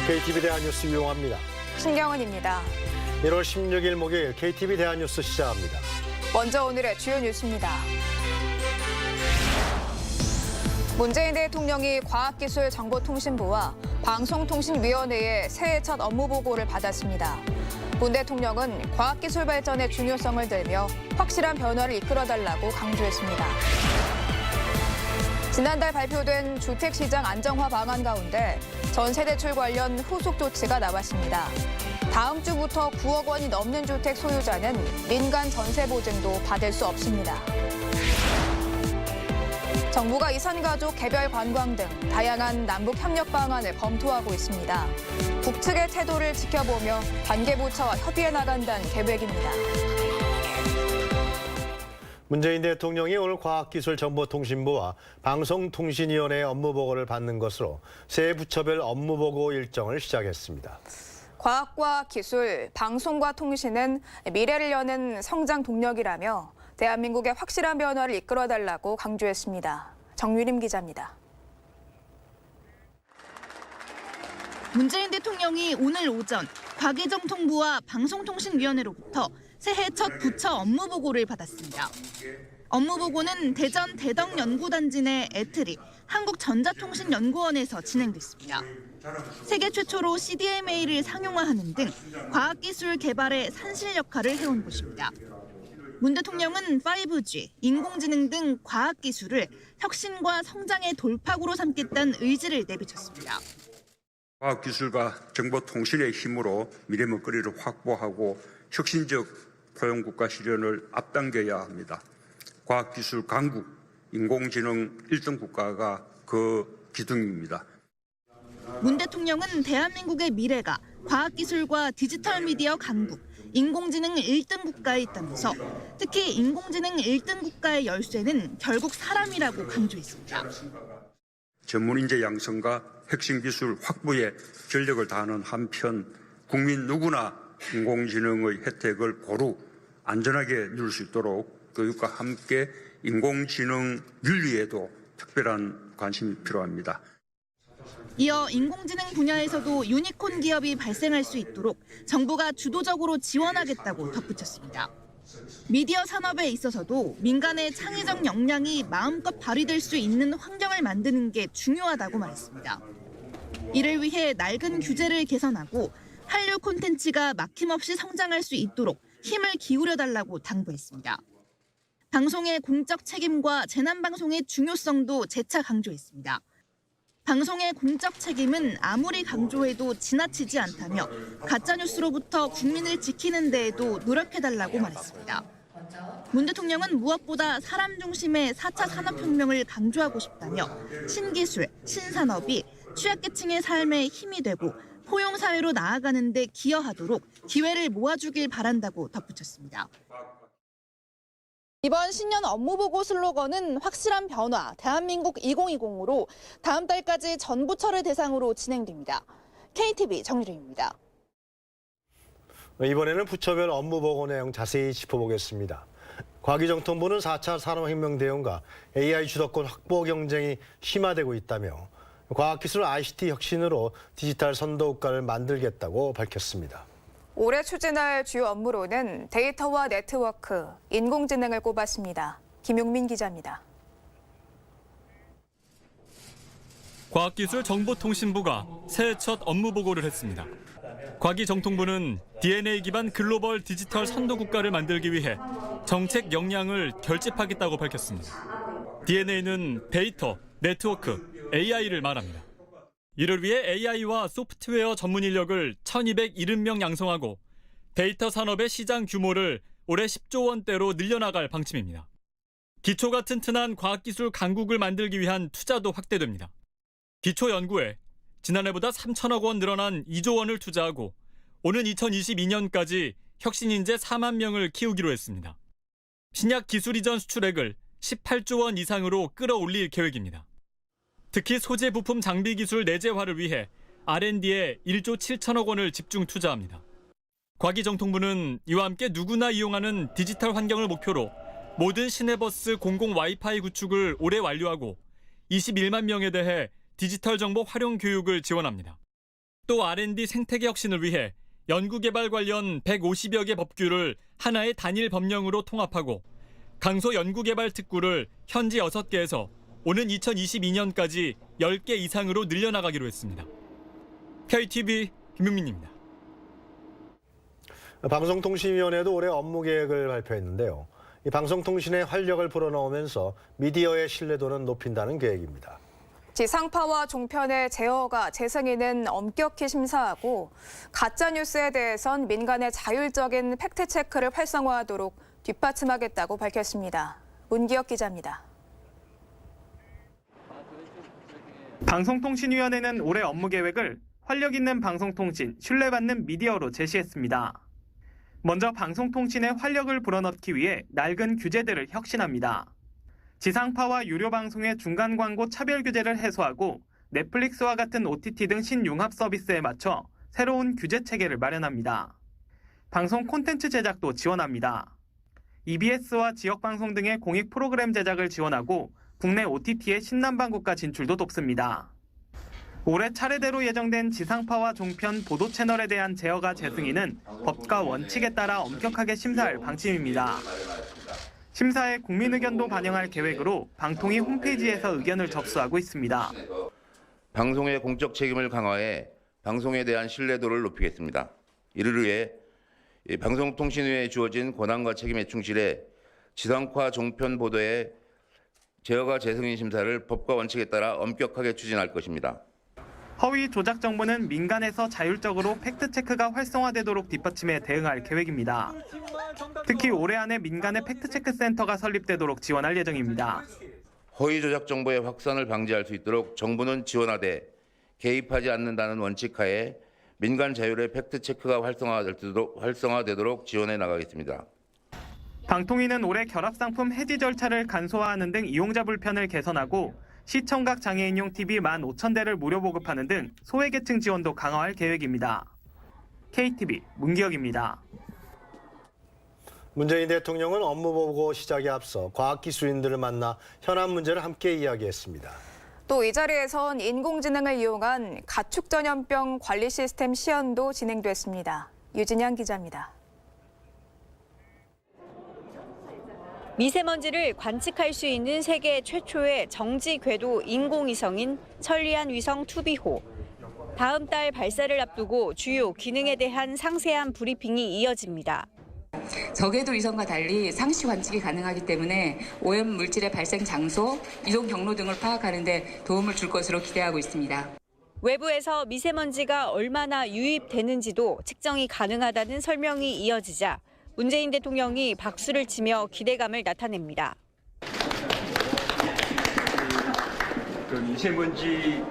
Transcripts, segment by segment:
KTV 대한뉴스 유용합니다. 신경은입니다. 1월 16일 목요일 KTV 대한뉴스 시작합니다. 먼저 오늘의 주요 뉴스입니다. 문재인 대통령이 과학기술정보통신부와 방송통신위원회의 새해 첫 업무 보고를 받았습니다. 문 대통령은 과학기술 발전의 중요성을 들며 확실한 변화를 이끌어달라고 강조했습니다. 지난달 발표된 주택시장 안정화 방안 가운데 전세 대출 관련 후속 조치가 나왔습니다. 다음 주부터 9억 원이 넘는 주택 소유자는 민간 전세 보증도 받을 수 없습니다. 정부가 이산가족 개별 관광 등 다양한 남북 협력 방안을 검토하고 있습니다. 북측의 태도를 지켜보며 관계부처와 협의해 나간다는 계획입니다. 문재인 대통령이 오늘 과학기술정보통신부와 방송통신위원회의 업무보고를 받는 것으로 새 부처별 업무보고 일정을 시작했습니다. 과학과 기술, 방송과 통신은 미래를 여는 성장 동력이라며 대한민국의 확실한 변화를 이끌어달라고 강조했습니다. 정유림 기자입니다. 문재인 대통령이 오늘 오전 과기정통부와 방송통신위원회로부터 새해 첫 부처 업무 보고를 받았습니다. 업무 보고는 대전 대덕연구단지 내 애트리 한국전자통신연구원에서 진행됐습니다. 세계 최초로 CDMA를 상용화하는 등 과학기술 개발에 산실 역할을 해온 곳입니다. 문 대통령은 5G, 인공지능 등 과학기술을 혁신과 성장의 돌파구로 삼겠다는 의지를 내비쳤습니다. 과학기술과 정보통신의 힘으로 미래 먹거리를 확보하고 혁신적 포용국가 실현을 앞당겨야 합니다. 과학기술 강국, 인공지능 1등 국가가 그 기둥입니다. 문 대통령은 대한민국의 미래가 과학기술과 디지털 미디어 강국, 인공지능 1등 국가에 있다면서 특히 인공지능 1등 국가의 열쇠는 결국 사람이라고 강조했습니다. 전문인재 양성과 핵심 기술 확보에 전력을 다하는 한편 국민 누구나 인공지능의 혜택을 고루 안전하게 누릴 수 있도록 교육과 함께 인공지능 윤리에도 특별한 관심이 필요합니다. 이어 인공지능 분야에서도 유니콘 기업이 발생할 수 있도록 정부가 주도적으로 지원하겠다고 덧붙였습니다. 미디어 산업에 있어서도 민간의 창의적 역량이 마음껏 발휘될 수 있는 환경을 만드는 게 중요하다고 말했습니다. 이를 위해 낡은 규제를 개선하고 한류 콘텐츠가 막힘없이 성장할 수 있도록 힘을 기울여달라고 당부했습니다. 방송의 공적 책임과 재난방송의 중요성도 재차 강조했습니다. 방송의 공적 책임은 아무리 강조해도 지나치지 않다며 가짜뉴스로부터 국민을 지키는 데에도 노력해달라고 말했습니다. 문 대통령은 무엇보다 사람 중심의 4차 산업혁명을 강조하고 싶다며 신기술, 신산업이 취약계층의 삶에 힘이 되고 포용사회로 나아가는 데 기여하도록 기회를 모아주길 바란다고 덧붙였습니다. 이번 신년 업무보고 슬로건은 확실한 변화, 대한민국 2020으로 다음 달까지 전 부처를 대상으로 진행됩니다. KTV 정유림입니다. 이번에는 부처별 업무보고 내용 자세히 짚어보겠습니다. 과기정통부는 4차 산업혁명 대응과 AI 주도권 확보 경쟁이 심화되고 있다며 과학기술 ICT 혁신으로 디지털 선도국가를 만들겠다고 밝혔습니다. 올해 추진할 주요 업무로는 데이터와 네트워크, 인공지능을 꼽았습니다. 김용민 기자입니다. 과학기술정보통신부가 새해 첫 업무 보고를 했습니다. 과기정통부는 DNA 기반 글로벌 디지털 선도국가를 만들기 위해 정책 역량을 결집하겠다고 밝혔습니다. DNA는 데이터, 네트워크, AI를 말합니다. 이를 위해 AI와 소프트웨어 전문 인력을 1,270명 양성하고 데이터 산업의 시장 규모를 올해 10조 원대로 늘려나갈 방침입니다. 기초가 튼튼한 과학기술 강국을 만들기 위한 투자도 확대됩니다. 기초 연구에 지난해보다 3천억 원 늘어난 2조 원을 투자하고 오는 2022년까지 혁신인재 4만 명을 키우기로 했습니다. 신약 기술 이전 수출액을 18조 원 이상으로 끌어올릴 계획입니다. 특히 소재 부품 장비 기술 내재화를 위해 R&D에 1조 7천억 원을 집중 투자합니다. 과기정통부는 이와 함께 누구나 이용하는 디지털 환경을 목표로 모든 시내버스 공공 와이파이 구축을 올해 완료하고 21만 명에 대해 디지털 정보 활용 교육을 지원합니다. 또 R&D 생태계 혁신을 위해 연구개발 관련 150여 개 법규를 하나의 단일 법령으로 통합하고 강소 연구개발 특구를 현지 6개에서 오는 2022년까지 10개 이상으로 늘려나가기로 했습니다. KTV 김용민입니다. 방송통신위원회도 올해 업무 계획을 발표했는데요. 이 방송통신의 활력을 불어넣으면서 미디어의 신뢰도는 높인다는 계획입니다. 지상파와 종편의 제어가 재승인은 엄격히 심사하고 가짜뉴스에 대해선 민간의 자율적인 팩트체크를 활성화하도록 뒷받침하겠다고 밝혔습니다. 문기혁 기자입니다. 방송통신위원회는 올해 업무 계획을 활력 있는 방송통신, 신뢰받는 미디어로 제시했습니다. 먼저 방송통신의 활력을 불어넣기 위해 낡은 규제들을 혁신합니다. 지상파와 유료 방송의 중간 광고 차별 규제를 해소하고 넷플릭스와 같은 OTT 등 신융합 서비스에 맞춰 새로운 규제 체계를 마련합니다. 방송 콘텐츠 제작도 지원합니다. EBS와 지역방송 등의 공익 프로그램 제작을 지원하고 국내 OTT의 신남방국가 진출도 돕습니다. 올해 차례대로 예정된 지상파와 종편 보도 채널에 대한 제어가 재승인은 법과 원칙에 따라 엄격하게 심사할 방침입니다. 심사에 국민 의견도 반영할 계획으로 방통위 홈페이지에서 의견을 접수하고 있습니다. 방송의 공적 책임을 강화해 방송에 대한 신뢰도를 높이겠습니다. 이를 위해 방송통신위에 주어진 권한과 책임에 충실해 지상파 종편 보도의 제어가 재승인 심사를 법과 원칙에 따라 엄격하게 추진할 것입니다. 허위 조작 정보는 민간에서 자율적으로 팩트체크가 활성화되도록 뒷받침해 대응할 계획입니다. 특히 올해 안에 민간의 팩트체크 센터가 설립되도록 지원할 예정입니다. 허위 조작 정보의 확산을 방지할 수 있도록 정부는 지원하되 개입하지 않는다는 원칙하에 민간 자율의 팩트체크가 활성화되도록 지원해 나가겠습니다. 방통위는 올해 결합상품 해지 절차를 간소화하는 등 이용자 불편을 개선하고 시청각 장애인용 TV 15,000대를 무료 보급하는 등 소외계층 지원도 강화할 계획입니다. KTV 문기혁입니다. 문재인 대통령은 업무보고 시작에 앞서 과학기술인들을 만나 현안 문제를 함께 이야기했습니다. 또 이 자리에선 인공지능을 이용한 가축 전염병 관리 시스템 시연도 진행됐습니다. 유진양 기자입니다. 미세먼지를 관측할 수 있는 세계 최초의 정지 궤도 인공위성인 천리안 위성 투비호. 다음 달 발사를 앞두고 주요 기능에 대한 상세한 브리핑이 이어집니다. 저궤도 위성과 달리 상시 관측이 가능하기 때문에 오염 물질의 발생 장소, 이동 경로 등을 파악하는 데 도움을 줄 것으로 기대하고 있습니다. 외부에서 미세먼지가 얼마나 유입되는지도 측정이 가능하다는 설명이 이어지자 문재인 대통령이 박수를 치며 기대감을 나타냅니다. 미세먼지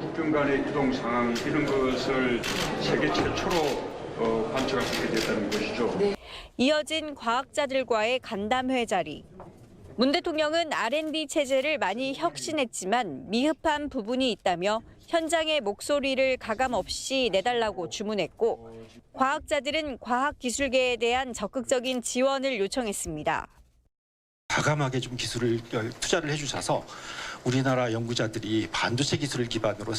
국경 간의 이동 상황 이런 것을 세계 최초로 관측할 수 있게 됐다는 것이죠. 네. 이어진 과학자들과의 간담회 자리. 문 대통령은 R&D 체제를 많이 혁신했지만 미흡한 부분이 있다며 현장의 목소리를 가감없이 내달라고 주문했고 과학자들은 과학기술계에 대한 적극적인 지원을 요청했습니다. 과감하게 좀 기술을 투자를 해주셔서 우리나라 연구자들이 반도체 기술을 기반으로